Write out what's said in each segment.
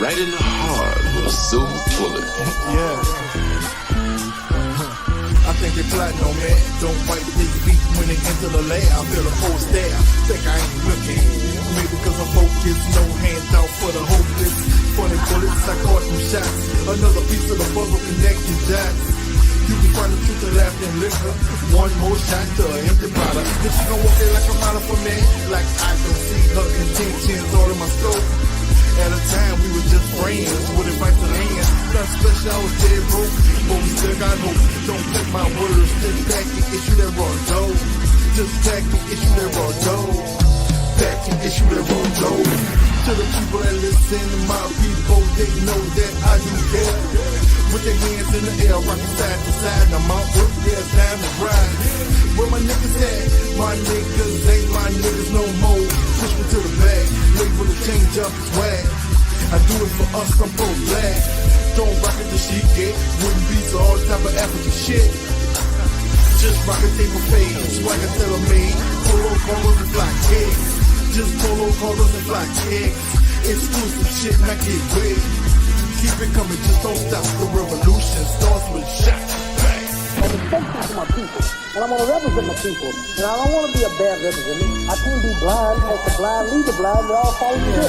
right in the heart of a soul bullet. I think they plotting on me. Don't wipe their feet when they enter the L.A.R. I feel a cold stare. Think I ain't looking. Maybe because I'm focused. No handout for the hopeless. Funny bullets, I caught some shots. Another piece of the puzzle connecting dots. You can find the truth of laughter and liquor. One more shot to an empty bottle. If she gon' walk it like a model for me, like I don't see her intentions all in my scope. At a time we were just friends, with advice to hand. Nothing special, I was dead broke, but we still got hope. Don't take my words, just back and issue that raw dough. Just back and issue that raw dough. Back and issue that raw dough. To the people that listen, to my people, they know that I do care. With their hands in the air, rocking side to side. Now my work, yeah, it's time to ride. Where my niggas at? My niggas ain't my niggas no more. Push me to the back, label to change up his swag. I do it for us, I'm pro-black. Don't rock it the shit get. Wooden beats all type of African shit. Just rock it, they will fade. Swagger tailor-made. Polo collars and fly kicks. Just polo collars and fly kicks. Exclusive shit, not get wet. Keep it coming, just don't stop. The revolution starts with shot. Bang. I'm respectful to my people, and I want to represent my people, and I don't want to be a bad representative. I can't be blind, make the blind lead the blind, we all follow you.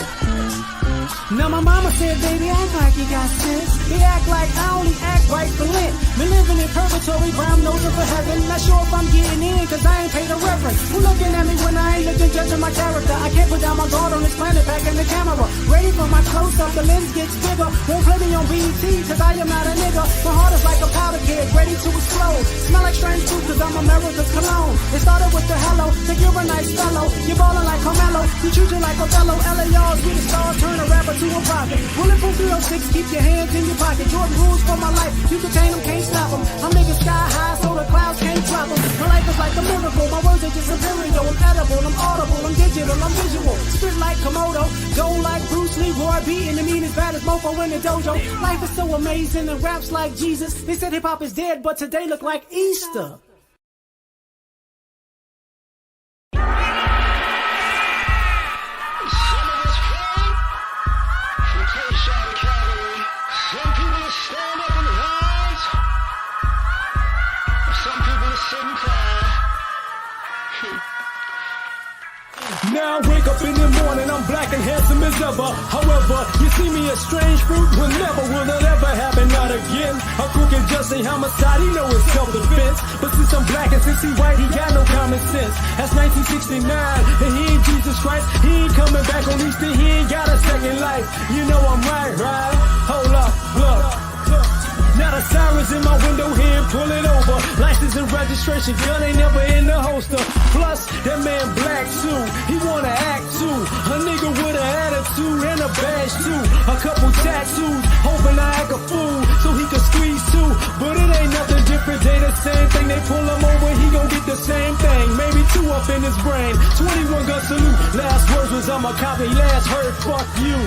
Now my mama said, baby, act like you got sense. He act like I only act right for Lent. Been living in purgatory, brown nosing for heaven. Not sure if I'm getting in, cause I ain't paid a reverence. Who looking at me when I ain't looking, judging my character? I can't put down my guard on this planet, packing the camera. Ready for my close-up, the lens gets bigger. Won't play me on BET, cause I am not a nigga. My heart is like a powder keg, ready to explode. Smell like strange food, cause I'm America's cologne. It started with the hello, think you're a nice fellow. You're ballin' like Carmelo, you treat you like Othello. L.A.R. we the stars, turn a rapper to a prophet. Bulletproof 306, keep your hands in your pocket. Jordan rules for my life, you contain them, can't stop them. I'm niggas sky high, so the clouds can't drop them. My life is like a miracle, my words are just superior. I'm edible, I'm audible, I'm digital, I'm visual. Spit like Komodo, go like Bruce Lee, Roy B. And the meanest, baddest mofo in the dojo. Life is so amazing and raps like Jesus. They said hip hop is dead, but today look like Easter. Now I wake up in the morning, I'm black and handsome as ever. However, you see me a strange fruit, will it ever happen, not again. A crooked just ain't homicide, he know it's self-defense. But since I'm black and since he white, he got no common sense. That's 1969, and he ain't Jesus Christ. He ain't coming back on Easter, he ain't got a second life. You know I'm right? Hold up, look. Now the sirens in my window here, pull it over. License and registration, gun ain't never in the holster. Plus, that man black too, he wanna act too. A nigga with an attitude and a badge too. A couple tattoos, hoping I act a fool so he can squeeze too. But it ain't nothing different, they the same thing. They pull him over, he gon' get the same thing. Maybe 2 up in his brain, 21 gun salute. Last words was I'm a cop, he last heard fuck you.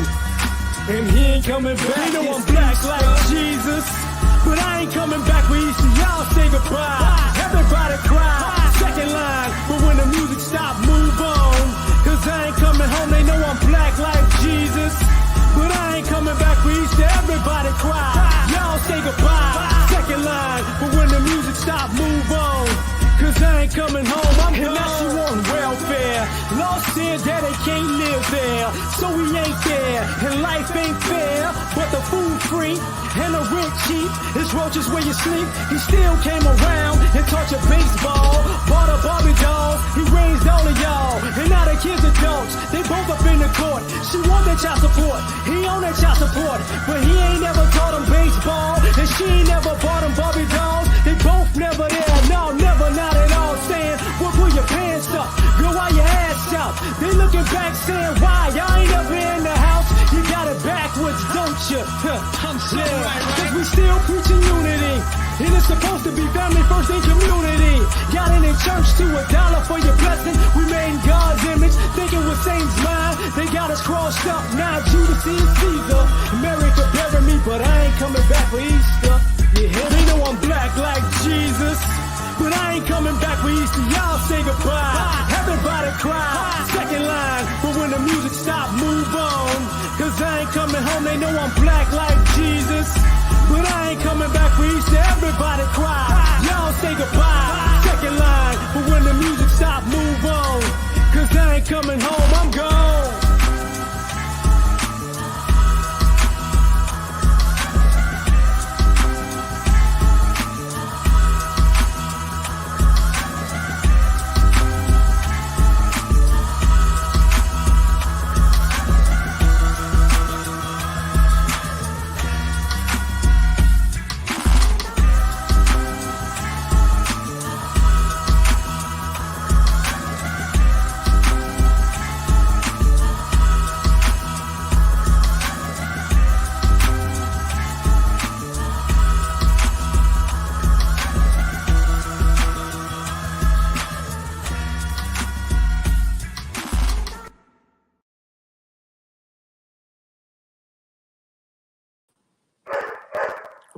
And he ain't coming back, you know I'm black like Jesus. But I ain't coming back for Easter, y'all say goodbye. Everybody cry, second line. But when the music stop, move on. Cause I ain't coming home, they know I'm black like Jesus. But I ain't coming back for Easter, everybody cry. Y'all say goodbye, second line. But when the music stop, move on. Cause I ain't coming home, I'm gone. And now she on welfare. Lost there, daddy can't live there. So he ain't there, and life ain't fair. But the food free, and the rent cheap. His roaches where you sleep. He still came around and taught you baseball. Bought a Barbie doll, he raised all of y'all. And now the kids adults, they both up in the court. She want that child support, he on that child support. But he ain't never taught him baseball, and she ain't never bought him Barbie dolls. They both never there, no, never, not at all. Saying, well, pull your pants up, go while your ass out. They looking back saying, why, y'all ain't ever in the house? You got it backwards, don't you? I'm saying, cause we still preaching unity. And it's supposed to be family first in community. Got in church to $1 for your blessing. We made in God's image, thinking we're saints mind. They got us crossed up, now Judas is Caesar. America bury me, but I ain't coming back for Easter. Yeah, they know I'm black like Jesus. But I ain't coming back for Easter, y'all say goodbye. Everybody cry, second line. But when the music stop, move on. Cause I ain't coming coming home, they know I'm black like Jesus. But I ain't coming back for each to everybody cry. Y'all say goodbye, second line. But when the music stop, move on. Cause I ain't coming home, I'm gone.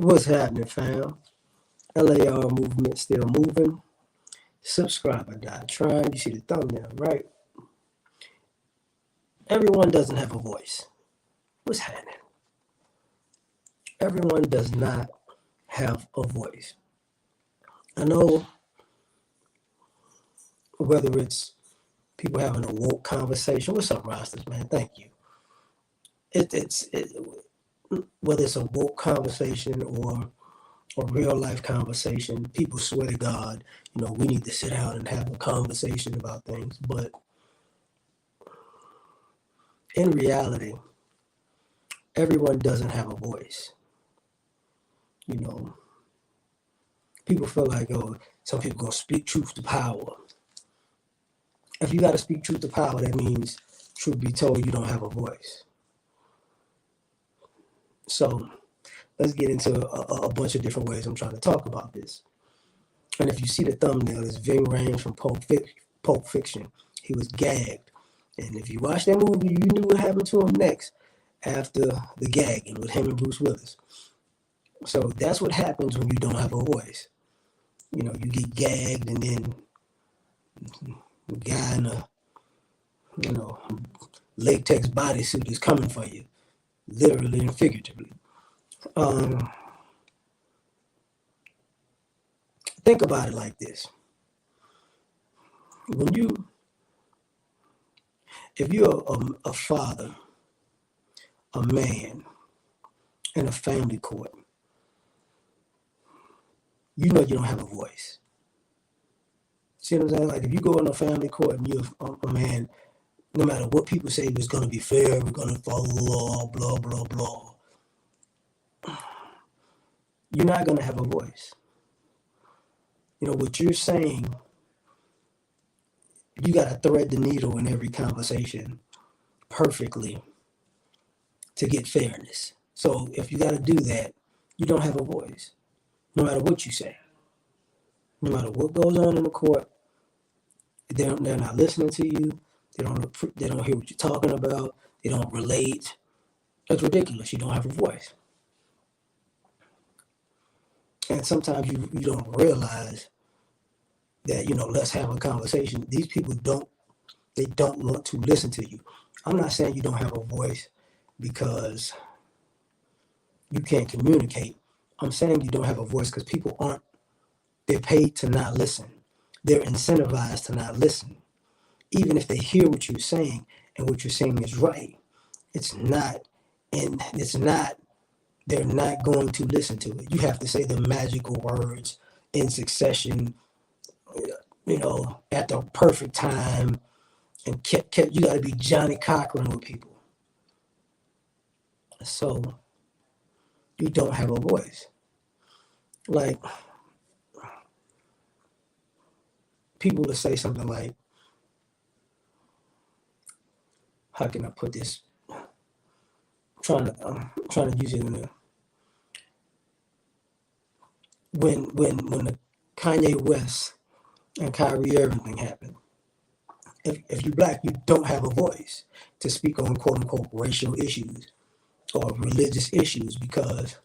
What's happening, fam? L.A.R. movement still moving. Subscriber died trying. You see the thumbnail, right? Everyone doesn't have a voice. What's happening? Everyone does not have a voice. I know whether it's people having a woke conversation. What's up, Rosters, man? Thank you. Whether it's a woke conversation or a real life conversation, people swear to God, we need to sit down and have a conversation about things. But in reality, everyone doesn't have a voice. People feel like, some people gonna speak truth to power. If you gotta speak truth to power, that means, truth be told, you don't have a voice. So let's get into a bunch of different ways I'm trying to talk about this. And if you see the thumbnail, it's Ving Rhames from Pulp Fiction. He was gagged. And if you watch that movie, you knew what happened to him next after the gagging with him and Bruce Willis. So that's what happens when you don't have a voice. You get gagged, and then the guy in a, latex bodysuit is coming for you, literally and figuratively. Think about it like this. If you're a father, a man, in a family court, you don't have a voice. See what I'm saying? Like, if you go in a family court and you're a man, no matter what people say, it's going to be fair, we're going to follow the law, blah, blah, blah, you're not going to have a voice. What you're saying, you got to thread the needle in every conversation perfectly to get fairness. So if you got to do that, you don't have a voice, no matter what you say. No matter what goes on in the court, they're not listening to you. They don't hear what you're talking about. They don't relate. That's ridiculous. You don't have a voice. And sometimes you don't realize that, let's have a conversation. These people don't want to listen to you. I'm not saying you don't have a voice because you can't communicate. I'm saying you don't have a voice because people they're paid to not listen. They're incentivized to not listen. Even if they hear what you're saying and what you're saying is right, they're not going to listen to it. You have to say the magical words in succession, at the perfect time, and you got to be Johnny Cochran with people. So you don't have a voice. Like, people will say something like, how can I put this? I'm trying to use it in a when the Kanye West and Kyrie Irving thing happened. If you're black, you don't have a voice to speak on quote unquote racial issues or religious issues, because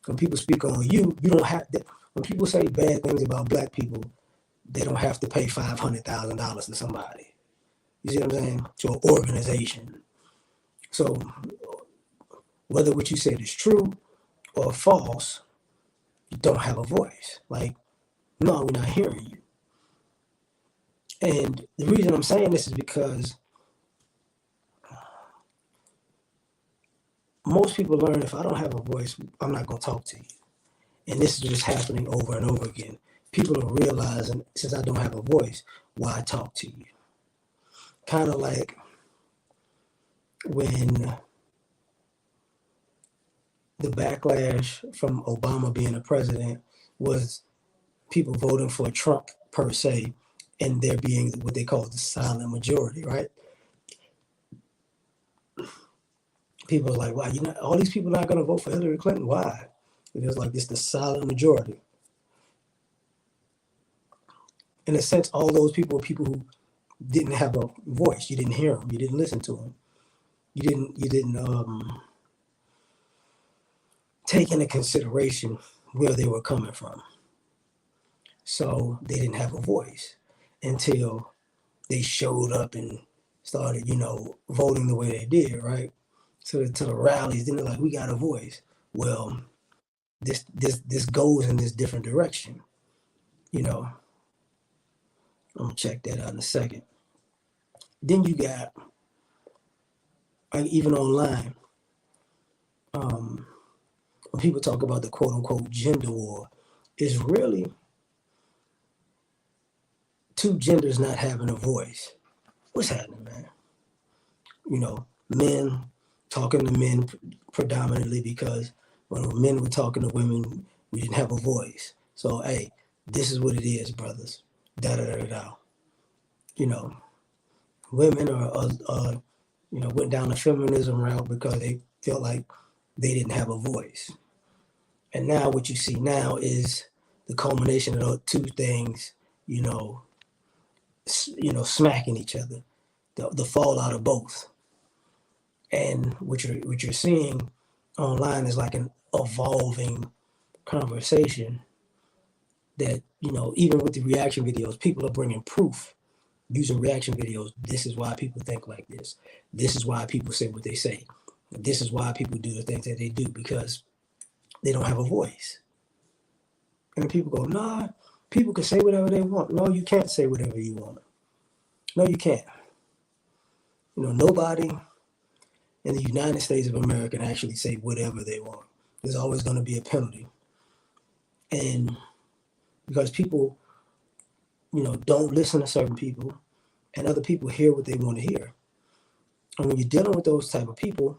when people speak on you, you don't have to. When people say bad things about black people, they don't have to pay $500,000 to somebody. You see what I'm saying? To an organization. So whether what you said is true or false, you don't have a voice. Like, no, we're not hearing you. And the reason I'm saying this is because most people learn if I don't have a voice, I'm not going to talk to you. And this is just happening over and over again. People are realizing, since I don't have a voice, why talk to you. Kind of like when the backlash from Obama being a president was people voting for Trump per se, and there being what they call the silent majority, right? People are like, why, all these people are not going to vote for Hillary Clinton? Why? It was like, it's the silent majority. In a sense, all those people were people who didn't have a voice. You didn't hear them. You didn't listen to them. You didn't take into consideration where they were coming from. So they didn't have a voice until they showed up and started, voting the way they did, right? To the rallies, then they're like, we got a voice. Well, this goes in this different direction, I'm gonna check that out in a second. Then you got, like, even online, when people talk about the quote unquote gender war, it's really two genders not having a voice. What's happening, man? Men talking to men predominantly, because when men were talking to women, we didn't have a voice. So, hey, this is what it is, brothers. Da da da da. Women are went down the feminism route because they felt like they didn't have a voice. And now what you see now is the culmination of those two things, smacking each other, the fallout of both. And what you're seeing online is like an evolving conversation that, even with the reaction videos, people are bringing proof using reaction videos. This is why people think like this. This is why people say what they say. This is why people do the things that they do, because they don't have a voice. And then people go, nah, people can say whatever they want. No, you can't say whatever you want. No, you can't. Nobody in the United States of America can actually say whatever they want. There's always going to be a penalty. And because people, don't listen to certain people, and other people hear what they want to hear. And when you're dealing with those type of people,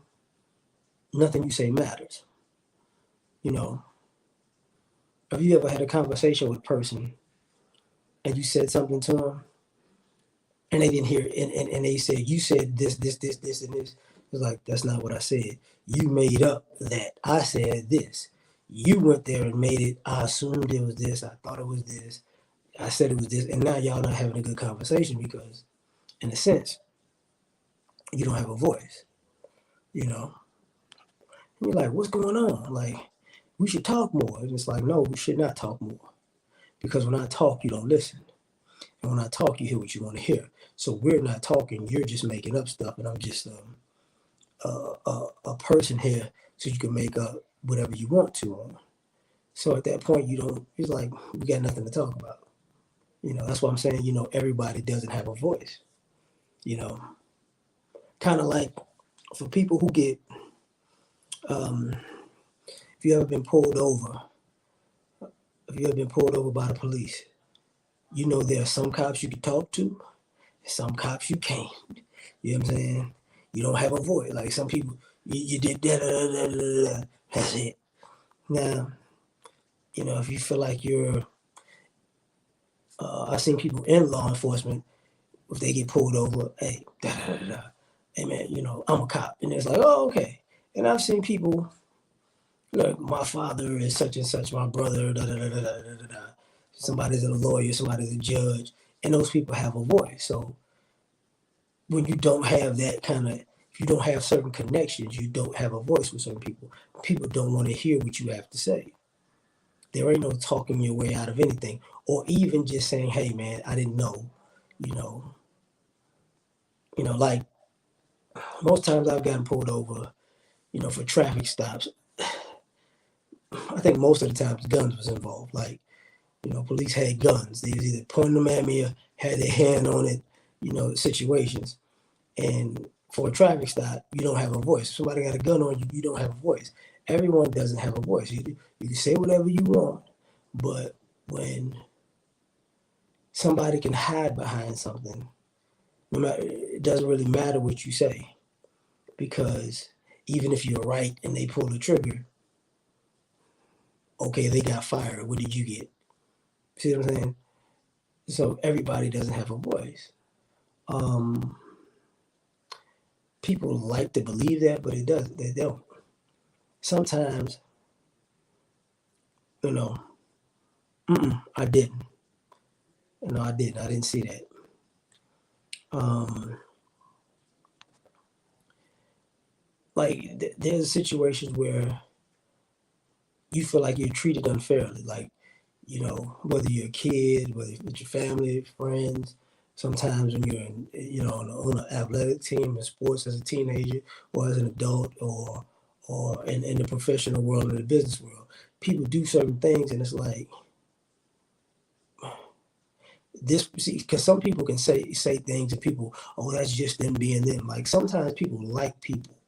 nothing you say matters. Have you ever had a conversation with a person and you said something to them and they didn't hear it, and they said, you said this, and this? It's like, that's not what I said. You made up that I said this. You went there and made it, I assumed it was this, I thought it was this, I said it was this, and now y'all not having a good conversation because, in a sense, you don't have a voice, And you're like, what's going on? Like, we should talk more. And it's like, no, we should not talk more. Because when I talk, you don't listen. And when I talk, you hear what you want to hear. So we're not talking, you're just making up stuff, and I'm just a person here so you can make up whatever you want to. So at that point, it's like, we got nothing to talk about. That's why I'm saying, everybody doesn't have a voice. Kind of like for people who get, if you ever been pulled over by the police, there are some cops you can talk to, some cops you can't. You know what I'm saying? You don't have a voice. Like some people, you did that, that's it. Now, if you feel like you're, I've seen people in law enforcement, if they get pulled over, hey, hey man, I'm a cop. And it's like, oh, okay. And I've seen people, look, my father is such and such, my brother, somebody's a lawyer, somebody's a judge, and those people have a voice. So when you don't have that if you don't have certain connections, you don't have a voice with certain people. People don't want to hear what you have to say. There ain't no talking your way out of anything, or even just saying, hey man, I didn't know, like most times I've gotten pulled over, for traffic stops, I think most of the times guns was involved. Like, police had guns. They was either pointing them at me or had their hand on it, situations. And for a traffic stop, you don't have a voice. If somebody got a gun on you, you don't have a voice. Everyone doesn't have a voice. You can say whatever you want, but when somebody can hide behind something, no matter, it doesn't really matter what you say, because even if you're right and they pull the trigger, okay, they got fired. What did you get? See what I'm saying? So everybody doesn't have a voice. People like to believe that, but it doesn't. They don't. Sometimes, I didn't. I didn't. I didn't see that. There's situations where you feel like you're treated unfairly. Like, whether you're a kid, whether it's with your family, friends. Sometimes when you're on an athletic team in sports as a teenager, or as an adult, or in the professional world or the business world, people do certain things, and it's like this. See, because some people can say things, and people, oh, that's just them being them. Like, sometimes people like people,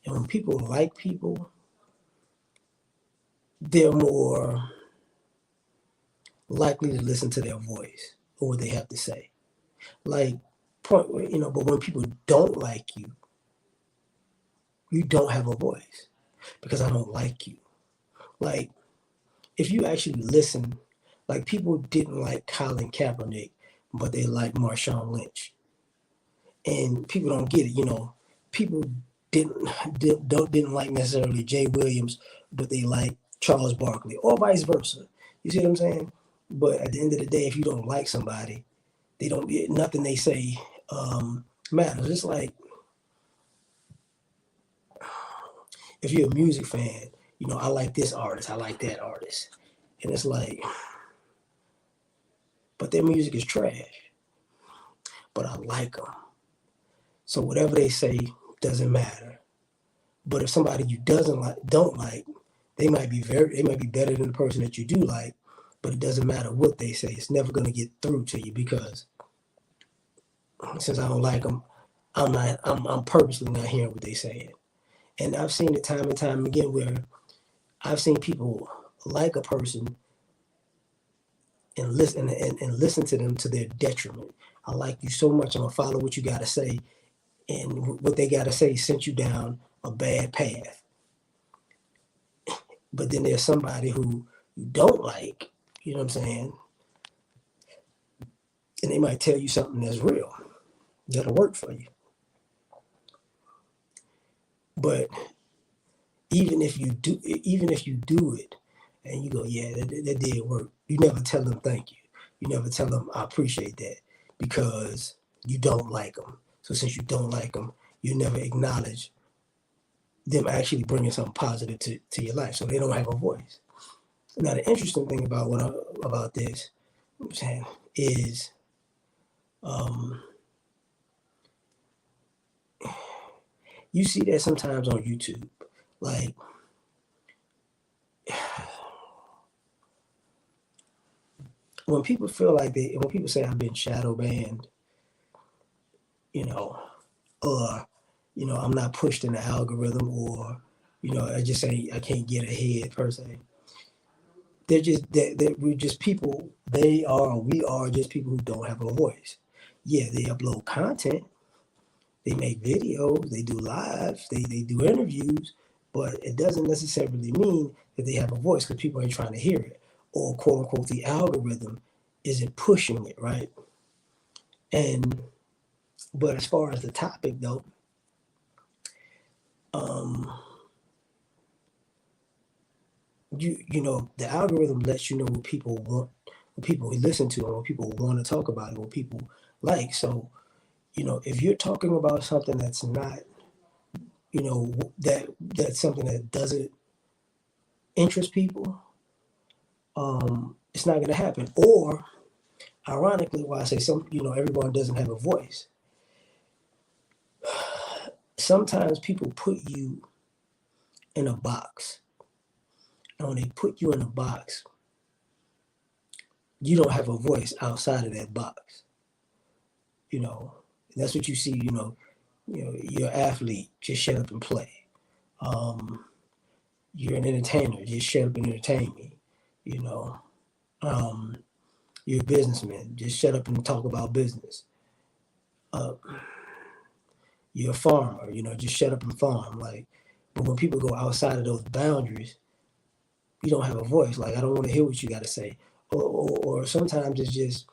and when people like people, they're more likely to listen to their voice or what they have to say. Like, but when people don't like you, you don't have a voice, because I don't like you. Like, if you actually listen, like, people didn't like Colin Kaepernick, but they like Marshawn Lynch. And people don't get it, people didn't like necessarily Jay Williams, but they like Charles Barkley, or vice versa. You see what I'm saying? But at the end of the day, if you don't like somebody, they don't, nothing they say matters. It's like, if you're a music fan, I like this artist, I like that artist. And it's like, but their music is trash. But I like them. So whatever they say doesn't matter. But if somebody you don't like, they might be better than the person that you do like, but it doesn't matter what they say. It's never going to get through to you, because since I don't like them, I'm purposely not hearing what they're saying. And I've seen it time and time again where I've seen people like a person and listen to them to their detriment. I like you so much, I'm gonna follow what you gotta say, and what they gotta say sent you down a bad path. But then there's somebody who you don't like, you know what I'm saying? And they might tell you something that's real, that'll work for you. But even if you do it and you go, yeah, that did work, you never tell them thank you. You never tell them I appreciate that, because you don't like them. So since you don't like them, you never acknowledge them actually bringing something positive to your life. So they don't have a voice. Now, the interesting thing about this, I'm saying, is you see that sometimes on YouTube. Like, when people say I've been shadow banned, or I'm not pushed in the algorithm, or I just say I can't get ahead per se. We're just people. We are just people who don't have a voice. Yeah, they upload content, they make videos, they do lives, they do interviews, but it doesn't necessarily mean that they have a voice, because people ain't trying to hear it, or quote unquote the algorithm isn't pushing it, right? But as far as the topic though, the algorithm lets you know what people want, what people listen to, and what people want to talk about, and what people like. So, if you're talking about something that's not, that's something that doesn't interest people, it's not going to happen. Or, ironically, why I say everyone doesn't have a voice. Sometimes people put you in a box. And when they put you in a box, you don't have a voice outside of that box. You know, that's what you see, you're an athlete, just shut up and play. You're an entertainer, just shut up and entertain me. You know, you're a businessman, just shut up and talk about business. You're a farmer, just shut up and farm. Like, but when people go outside of those boundaries, you don't have a voice. Like, I don't want to hear what you got to say. Or sometimes it's just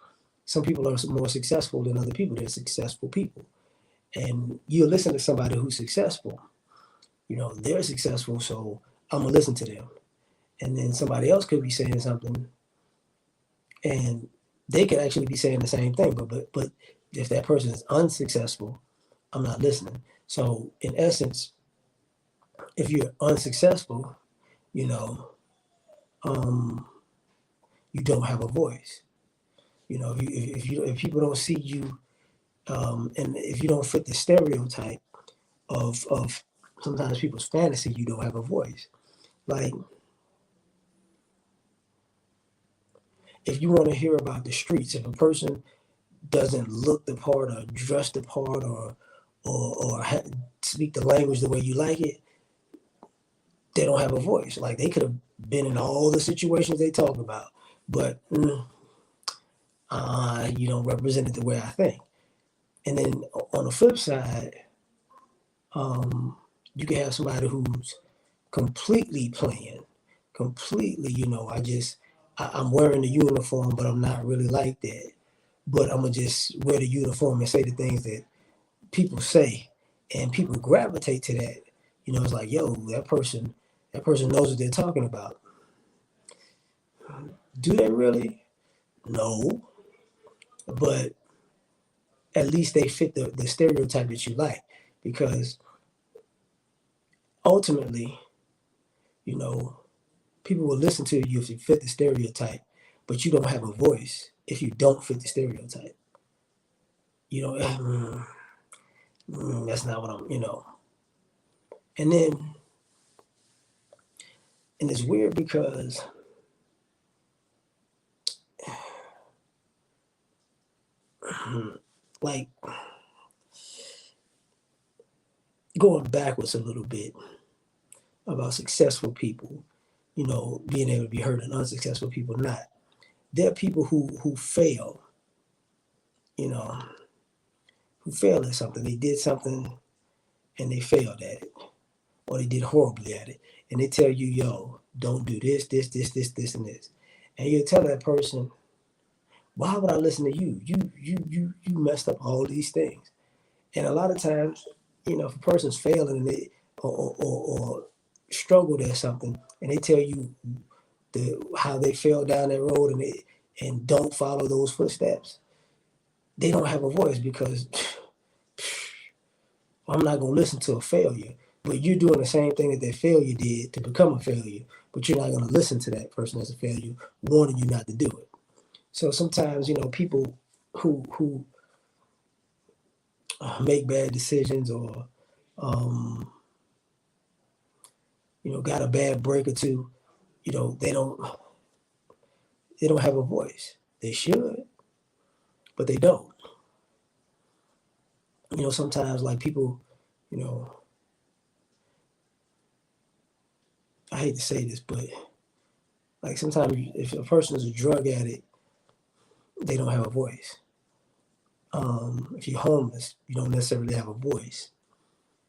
some people are more successful than other people. They're successful people. And you listen to somebody who's successful. They're successful, so I'm going to listen to them. And then somebody else could be saying something, and they could actually be saying the same thing. But if that person is unsuccessful, I'm not listening. So in essence, if you're unsuccessful, you don't have a voice. If people don't see you, and if you don't fit the stereotype of sometimes people's fantasy, you don't have a voice. Like, if you want to hear about the streets, if a person doesn't look the part or dress the part or speak the language the way you like it, they don't have a voice. Like, they could have been in all the situations they talk about, but you don't represent it the way I think. And then on the flip side, you can have somebody who's completely playing, completely, I'm wearing the uniform, but I'm not really like that. But I'm going to just wear the uniform and say the things that people say, and people gravitate to that. It's like, yo, that person knows what they're talking about. Do they really? No. But at least they fit the stereotype that you like, because ultimately, people will listen to you if you fit the stereotype, but you don't have a voice if you don't fit the stereotype. That's not what I'm, And then, and it's weird because like, going backwards a little bit about successful people, being able to be heard and unsuccessful people not. There are people who fail, who failed at something. They did something and they failed at it, or they did horribly at it. And they tell you, yo, don't do this, this, and this. And you tell that person, why would I listen to you? You messed up all these things. And a lot of times, if a person's failing and they or struggled at something, and they tell you how they fell down that road and don't follow those footsteps, they don't have a voice, because I'm not going to listen to a failure. But you're doing the same thing that failure did to become a failure, but you're not going to listen to that person as a failure, warning you not to do it. So sometimes, people who make bad decisions, or got a bad break or two, they don't have a voice. They should, but they don't. Sometimes, like, people, I hate to say this, but like, sometimes if a person is a drug addict, they don't have a voice. If you're homeless, you don't necessarily have a voice.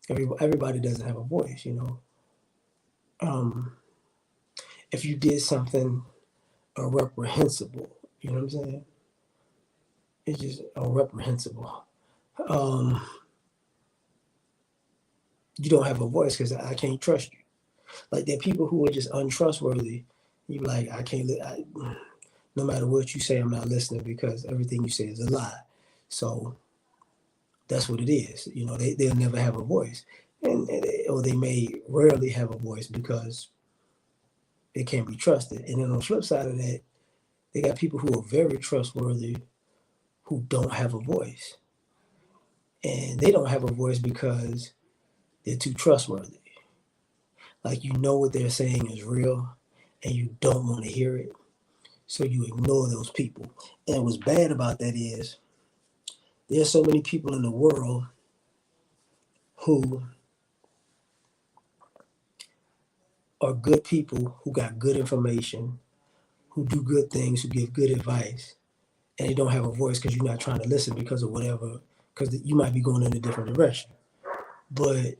Everybody doesn't have a voice, If you did something reprehensible, you know what I'm saying? It's just reprehensible. You don't have a voice because I can't trust you. Like, there are people who are just untrustworthy. You're like, I can't. No matter what you say, I'm not listening, because everything you say is a lie. So that's what it is. They'll never have a voice, or they may rarely have a voice because they can't be trusted. And then on the flip side of that, they got people who are very trustworthy who don't have a voice. And they don't have a voice because they're too trustworthy. Like you know what they're saying is real, and you don't want to hear it, so you ignore those people. And what's bad about that is there's so many people in the world who are good people, who got good information, who do good things, who give good advice, and they don't have a voice because you're not trying to listen because of whatever, because you might be going in a different direction. But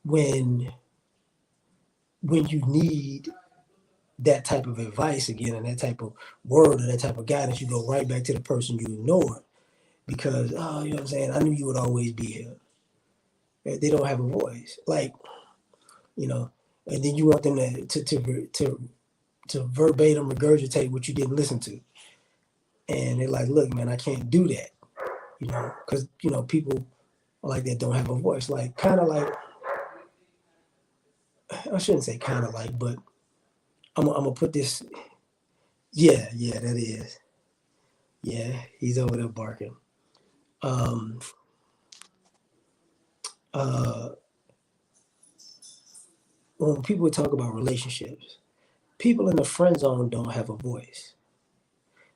when you need that type of advice again and that type of word or that type of guidance, you go right back to the person you ignored because, oh, you know what I'm saying? I knew you would always be here. They don't have a voice. Like, you know, and then you want them to verbatim regurgitate what you didn't listen to. And they're like, look, man, I can't do that, you know, because, you know, people like that don't have a voice. Like, kind of like, I shouldn't say kind of like, but I'm going to put this, yeah, that is. Yeah, he's over there barking. Um, uh, when people talk about relationships, people in the friend zone don't have a voice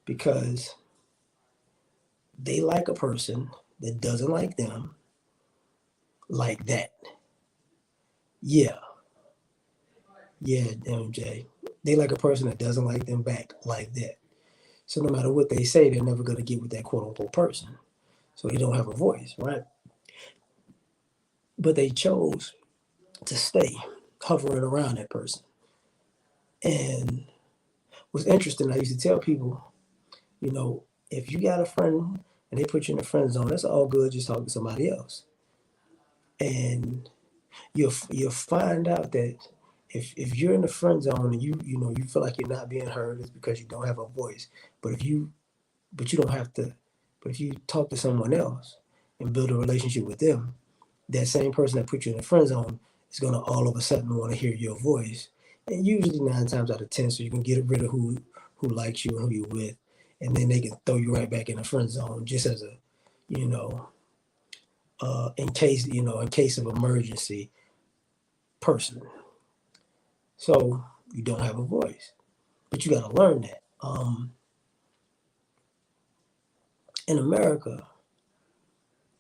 because they like a person that doesn't like them like that. Yeah, MJ. They like a person that doesn't like them back like that. So no matter what they say, they're never going to get with that quote unquote person. So they don't have a voice, right? But they chose to stay hovering around that person. And what's interesting, I used to tell people, you know, if you got a friend and they put you in the friend zone, that's all good. Just talk to somebody else, and you'll find out that if you're in the friend zone and you know you feel like you're not being heard, it's because you don't have a voice. But you don't have to. But if you talk to someone else and build a relationship with them, that same person that put you in the friend zone is gonna all of a sudden want to hear your voice. And usually 9 times out of 10, so you can get rid of who likes you and who you're with, and then they can throw you right back in the friend zone just as a, you know, in case of emergency person. So you don't have a voice, but you got to learn that. In America,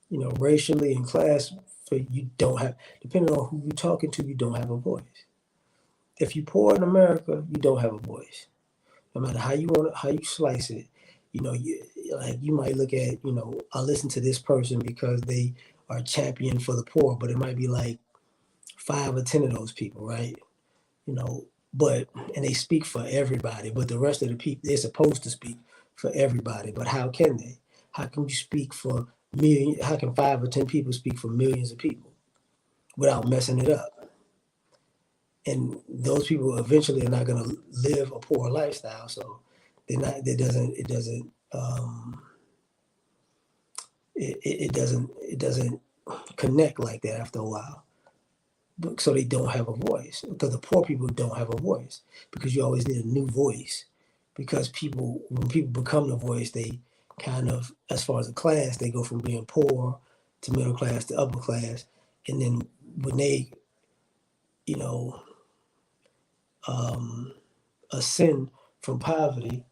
you know, racially and class, for you don't have, depending on who you're talking to, you don't have a voice. If you poor in America, you don't have a voice. No matter how you slice it, you know, you might look at, you know, I listen to this person because they are champion for the poor, but it might be like 5 or 10 of those people, right? You know, but and they speak for everybody, but the rest of the people they're supposed to speak for everybody. But how can they? How can you speak for million? How can 5 or 10 people speak for millions of people without messing it up? And those people eventually are not going to live a poor lifestyle. So they're not. It doesn't connect like that after a while. So they don't have a voice because the poor people don't have a voice because you always need a new voice because when people become the voice, they kind of, as far as the class, they go from being poor to middle class to upper class, and then when they, you know, ascend from poverty,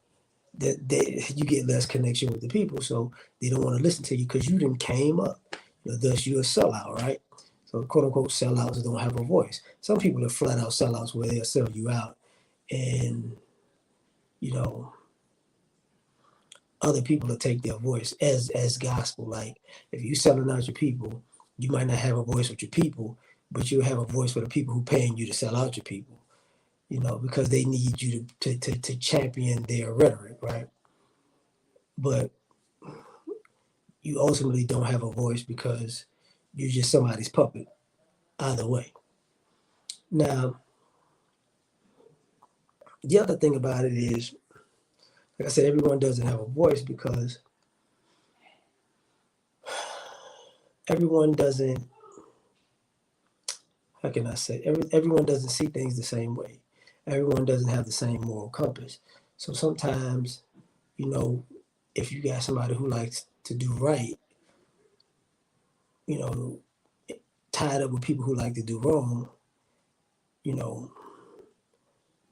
you get less connection with the people, so they don't want to listen to you because you didn't came up. You know, thus you're a sellout, right? So quote unquote sellouts don't have a voice. Some people are flat out sellouts where they'll sell you out, and you know other people will take their voice as gospel. Like if you selling out your people, you might not have a voice with your people, but you have a voice for the people who paying you to sell out your people. You know, because they need you to champion their rhetoric, right? But you ultimately don't have a voice because you're just somebody's puppet either way. Now, the other thing about it is, like I said, everyone doesn't have a voice because everyone doesn't, how can I say, everyone doesn't see things the same way. Everyone doesn't have the same moral compass. So sometimes, you know, if you got somebody who likes to do right, you know, tied up with people who like to do wrong, you know,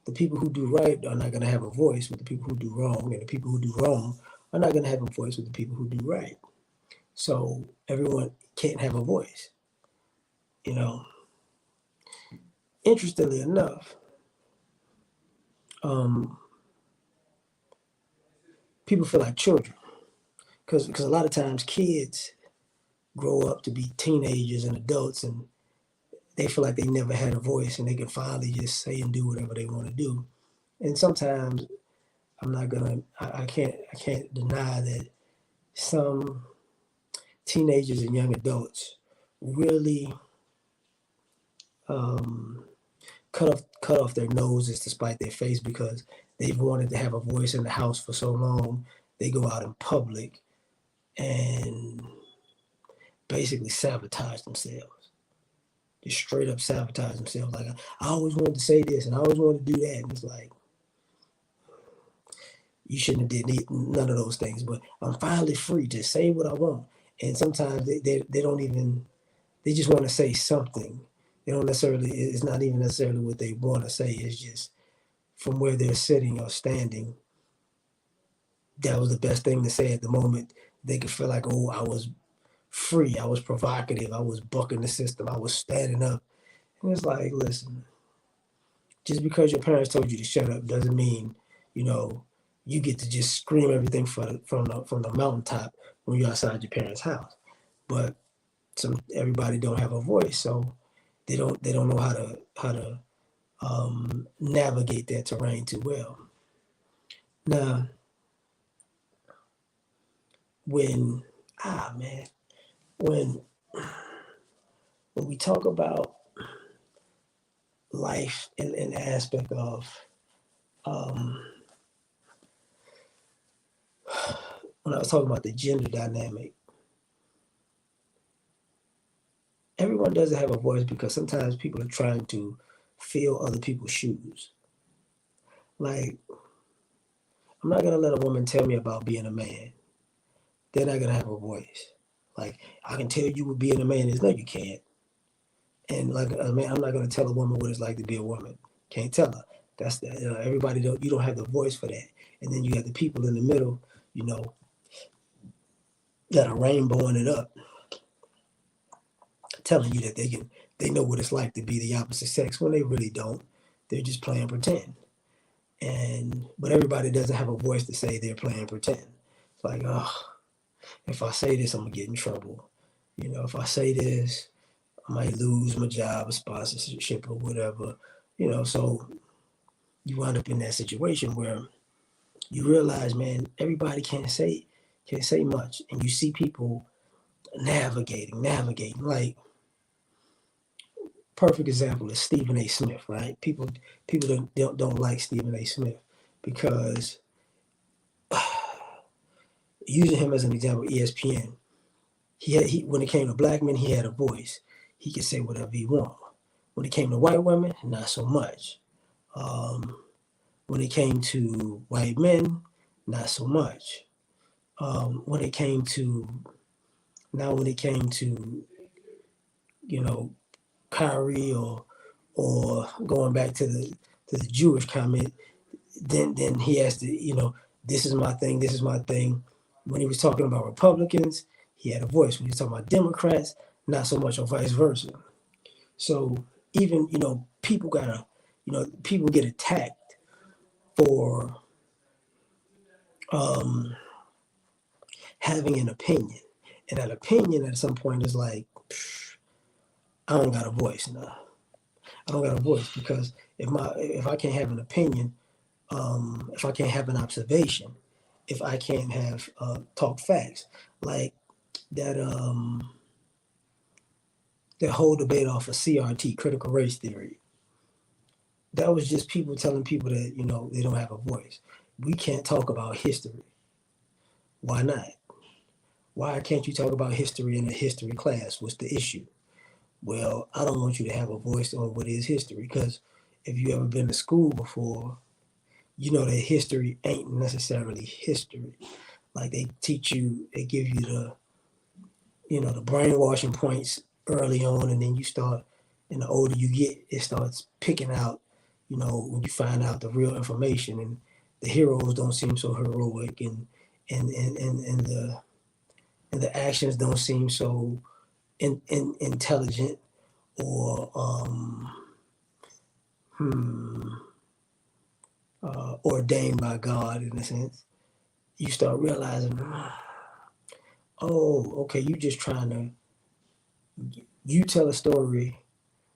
the people who do right are not going to have a voice with the people who do wrong, and the people who do wrong are not going to have a voice with the people who do right. So everyone can't have a voice. You know, interestingly enough, um, people feel like children because a lot of times kids grow up to be teenagers and adults, and they feel like they never had a voice, and they can finally just say and do whatever they want to do. And sometimes I can't deny that some teenagers and young adults really um, cut off their noses to spite their face because they've wanted to have a voice in the house for so long. They go out in public and basically sabotage themselves. Just straight up sabotage themselves. Like I always wanted to say this and I always wanted to do that. And it's like you shouldn't have did none of those things. But I'm finally free to say what I want. And sometimes they don't even they just want to say something. They don't necessarily it's not even necessarily what they want to say. It's just from where they're sitting or standing, that was the best thing to say at the moment. They could feel like, oh, I was free, I was provocative, I was bucking the system, I was standing up. And it's like, listen, just because your parents told you to shut up doesn't mean, you know, you get to just scream everything from the mountaintop when you're outside your parents' house. But everybody don't have a voice, so they don't know how to navigate that terrain too well. Now, when man, when when we talk about life in the aspect of um, when I was talking about the gender dynamic, everyone doesn't have a voice because sometimes people are trying to fill other people's shoes. Like, I'm not gonna let a woman tell me about being a man. They're not gonna have a voice. Like, I can tell you what being a man is. No, you can't. And like a man, I'm not gonna tell a woman what it's like to be a woman. Can't tell her. That's everybody don't. You don't have the voice for that. And then you have the people in the middle, you know, that are rainbowing it up, telling you that they know what it's like to be the opposite sex when they really don't. They're just playing pretend. But everybody doesn't have a voice to say they're playing pretend. It's like, oh, if I say this, I'm gonna get in trouble. You know, if I say this, I might lose my job, a sponsorship, or whatever. You know, so you wind up in that situation where you realize, man, everybody can't say much, and you see people navigating. Like, perfect example is Stephen A. Smith, right? People don't like Stephen A. Smith because using him as an example, ESPN, he when it came to black men, he had a voice. He could say whatever he wanted. When it came to white women, not so much. Um, when it came to white men, not so much. When it came to you know Kyrie or going back to the Jewish comment, then he has to, this is my thing, this is my thing. When he was talking about Republicans, he had a voice. When he was talking about Democrats, not so much, or vice versa. So even, people get attacked for having an opinion. And that opinion at some point is like, I don't got a voice now. I don't got a voice because if I can't have an opinion, if I can't have an observation, if I can't have talk facts, like that that whole debate off of CRT, critical race theory, that was just people telling people that they don't have a voice. We can't talk about history. Why not? Why can't you talk about history in a history class? What's the issue? Well, I don't want you to have a voice on what is history because if you ever been to school before, you know that history ain't necessarily history. Like they give you the brainwashing points early on, and then you start And the older you get, it starts picking out, when you find out the real information, and the heroes don't seem so heroic, and the actions don't seem so intelligent or ordained by God in a sense. You start realizing, oh, okay, you tell a story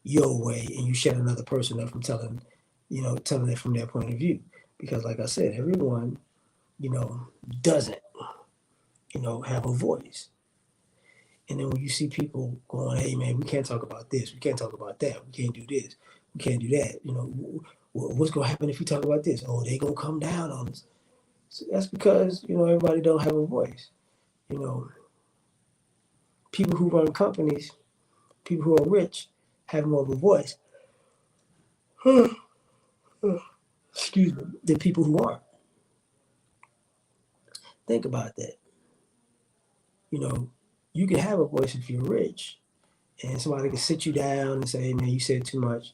your way, and you shut another person up from telling it from their point of view. Because, like I said, everyone, doesn't, have a voice. And then when you see people going, hey man, we can't talk about this, we can't talk about that, we can't do this, we can't do that. What's gonna happen if we talk about this? Oh, they gonna come down on us. So that's because everybody don't have a voice. People who run companies, people who are rich, have more of a voice. Excuse me, than people who aren't. Think about that. You can have a voice if you're rich, and somebody can sit you down and say, hey man, you said too much,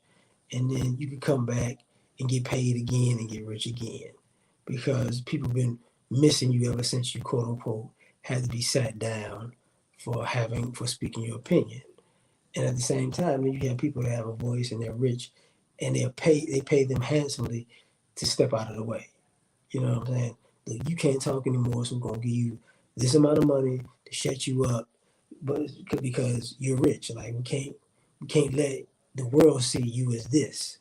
and then you can come back and get paid again and get rich again, because people have been missing you ever since you quote unquote had to be sat down for speaking your opinion. And at the same time, then you have people that have a voice and they're rich, and they pay them handsomely to step out of the way. You know what I'm saying? Look, you can't talk anymore, so we're gonna give you this amount of money to shut you up, but because you're rich. Like we can't let the world see you as this,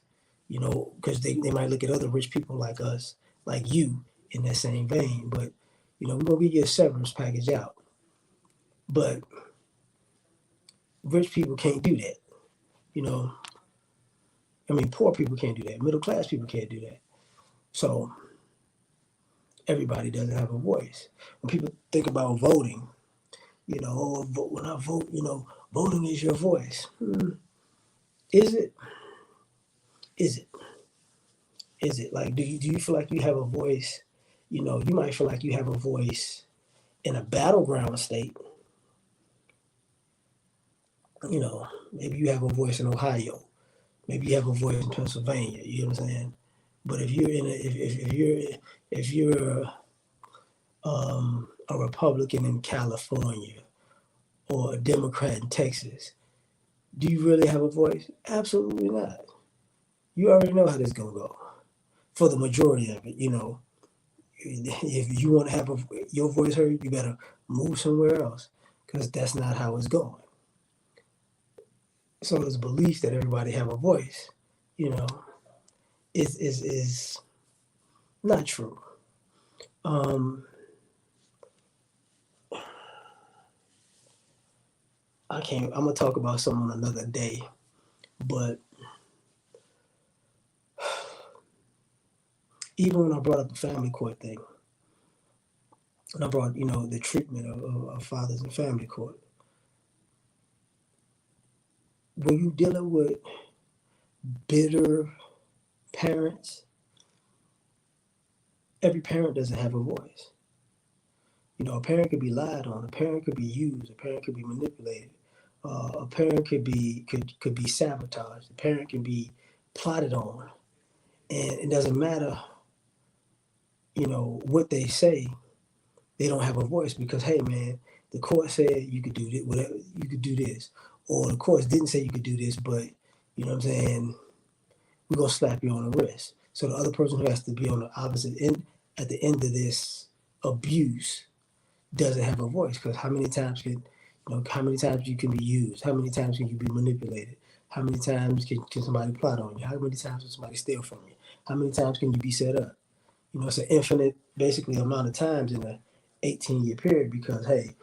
because they might look at other rich people like us, like you, in that same vein. But we're gonna give you a severance package out. But rich people can't do that. You know, poor people can't do that. Middle class people can't do that. So everybody doesn't have a voice. When people think about voting, when I vote, voting is your voice. Is it? Is it? Is it? Like, do you feel like you have a voice? You might feel like you have a voice in a battleground state. Maybe you have a voice in Ohio. Maybe you have a voice in Pennsylvania. You know what I'm saying? But if you're if you're a Republican in California or a Democrat in Texas, do you really have a voice? Absolutely not. You already know how this is gonna go. For the majority of it, if you want to have your voice heard, you better move somewhere else, because that's not how it's going. So this belief that everybody have a voice, is not true. I'm gonna talk about something on another day, but even when I brought up the family court thing, and I brought, the treatment of fathers in family court, when you're dealing with bitter parents, every parent doesn't have a voice. A parent could be lied on, a parent could be used, a parent could be manipulated, a parent could be sabotaged, a parent can be plotted on, and it doesn't matter, what they say, they don't have a voice, because hey man, the court said you could do this, whatever, you could do this, or the courts didn't say you could do this, but you know what I'm saying, we're gonna slap you on the wrist. So the other person who has to be on the opposite end at the end of this abuse doesn't have a voice, because how many times you can be used? How many times can you be manipulated? How many times can somebody plot on you? How many times can somebody steal from you? How many times can you be set up? It's an infinite, basically, amount of times in a 18-year period, because hey,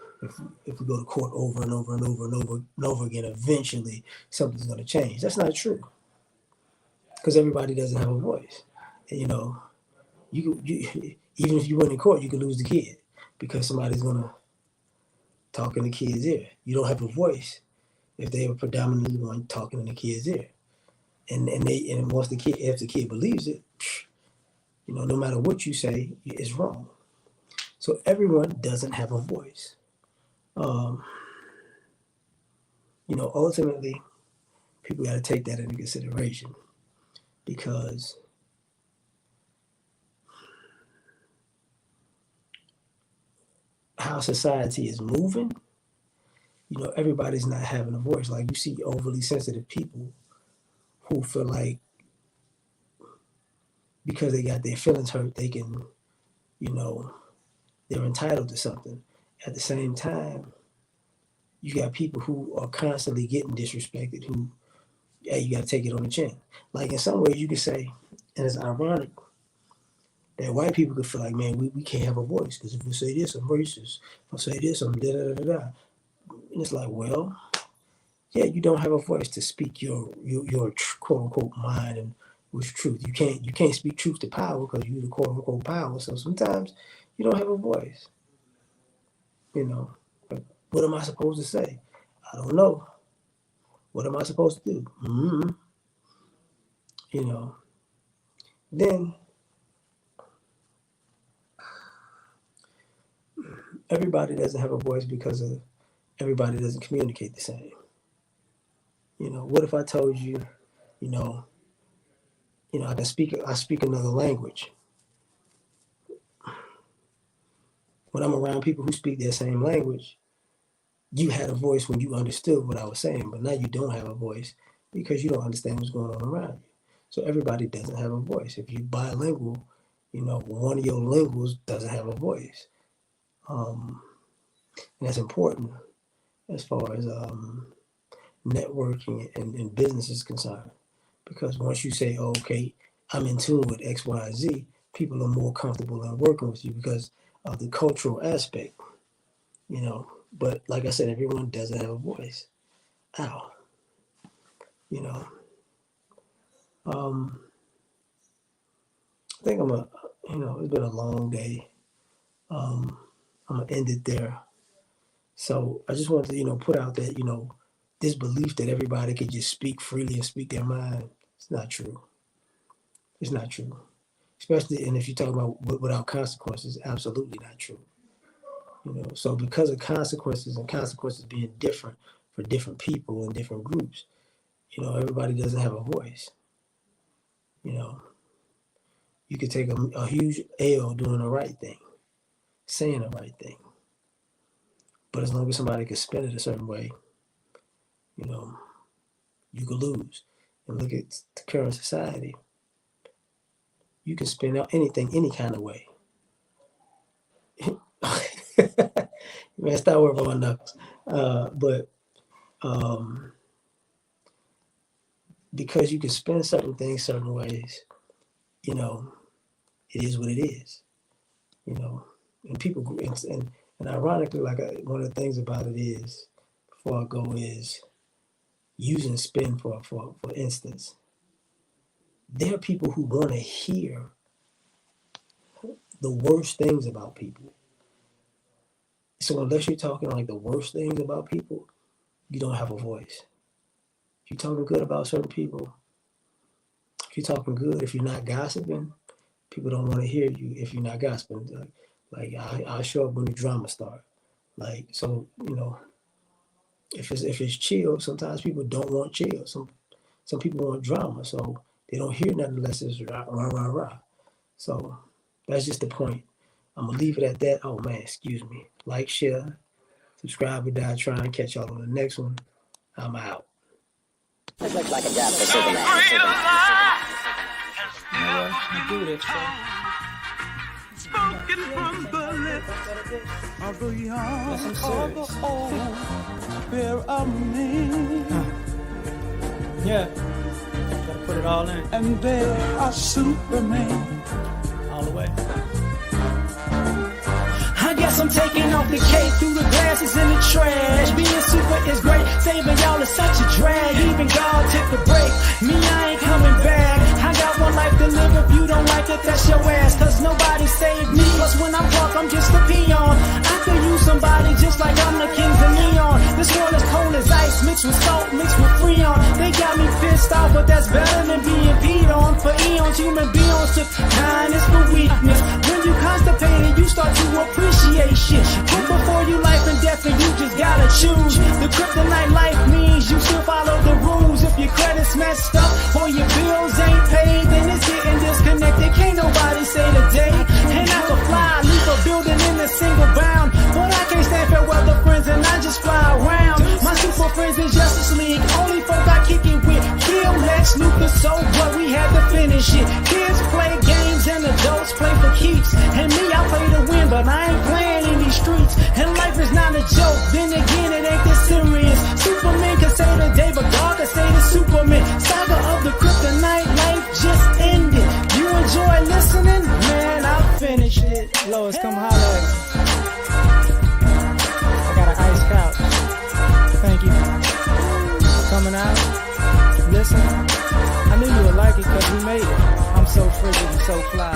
if we go to court over and over and over and over and over again, eventually something's going to change. That's not true, because everybody doesn't have a voice. And, you even if you win in court, you could lose the kid, because somebody's going to talk in the kid's ear. You don't have a voice if they were predominantly the one talking in the kid's ear. And once if the kid believes it, no matter what you say, it's wrong. So everyone doesn't have a voice. Ultimately, people got to take that into consideration, because how society is moving, you know, everybody's not having a voice. Like, you see overly sensitive people who feel like because they got their feelings hurt, they can, you know, they're entitled to something. At the same time, you got people who are constantly getting disrespected, who, yeah, you got to take it on the chin. Like, in some ways you could say, and it's ironic, that white people could feel like, man, we can't have a voice, because if we say this, I'm racist. If I say this, I'm da-da-da-da-da. And it's like, well, yeah, you don't have a voice to speak your quote-unquote mind and with truth. You can't speak truth to power because you're the quote-unquote power. So sometimes you don't have a voice. You know, like, what am I supposed to say? I don't know. What am I supposed to do? Mm-hmm. You know, then everybody doesn't have a voice because of everybody doesn't communicate the same. You know, what if I told you, you know, I speak another language. When I'm around people who speak their same language, you had a voice when you understood what I was saying, but now you don't have a voice because you don't understand what's going on around you. So everybody doesn't have a voice. If you're bilingual, you know, one of your linguals doesn't have a voice. And that's important as far as networking and business is concerned. Because once you say, oh, okay, I'm in tune with X, Y, and Z, people are more comfortable in working with you because of the cultural aspect, you know. But like I said, everyone doesn't have a voice. Ow. You know. I think it's been a long day. I'm going to end it there. So I just wanted to, you know, put out that, you know, this belief that everybody could just speak freely and speak their mind, it's not true. It's not true. Especially, and if you talk about without consequences, absolutely not true. You know, so because of consequences and consequences being different for different people and different groups, you know, everybody doesn't have a voice. You know, you could take a huge L doing the right thing, saying the right thing. But as long as somebody can spin it a certain way, you know, you could lose. And look at the current society. You can spin out anything, any kind of way. Man, stop worrying about my knuckles. But because you can spin certain things certain ways, you know, it is what it is. You know, and people, and ironically, like one of the things about it is, before I go, is using spin for instance. There are people who want to hear the worst things about people. So unless you're talking like the worst things about people, you don't have a voice. If you're talking good about certain people, if you're talking good, if you're not gossiping, people don't want to hear you if you're not gossiping. Like I'll show up when the drama starts. Like, so, you know, if it's chill, sometimes people don't want chill. Some people want drama, so they don't hear nothing unless it's rah, rah, rah, rah. So that's just the point. I'm going to leave it at that. Oh, man, excuse me. Like, share, subscribe, or die. Try and catch y'all on the next one. I'm out. It looks like a job for Superman. You know what? I do this, Spoken from the lips of the young or the old, there are many. Yeah. Gotta put it all in. And there are Supermen. All the way. I guess I'm taking off the cake through the glasses in the trash. Being super is great, saving y'all is such a drag. Even God took a break, me I ain't coming back. I got one life to live, if you don't like it, that's your ass. Cause nobody saved me, plus when I walk I'm just a peon. I could use somebody just like I'm the kings of neon. This world is cold as ice, mixed with salt, mixed with freon. They got me pissed off, but that's better than being peed on for eons. clones, human beings took kindness for weakness. When you constipated, you start to appreciate shit. Put before you life and death, and you just gotta choose. The kryptonite life means you still follow the rules. If your credit's messed up or your bills ain't paid, then it's getting disconnected. Can't nobody say the day. And I can fly, leave a building in a single bound, but I can't stand fair weather friends, and I just fly around. My super friends in Justice League, only folk I kick it with. Kill Lex Luthor, so what? We had to finish it. Kids play games and adults play for keeps. And me, I play to win, but I ain't playing in these streets. And life is not a joke, then again, it ain't this serious. Superman can say the day, but God can say the Superman. Saga of the kryptonite, life just ended. You enjoy listening? Man, I finished it. Lois, come holler at me. I got an ice couch. Thank you for coming out, listening. I knew you would like it because we made it. I'm so frigid and so fly.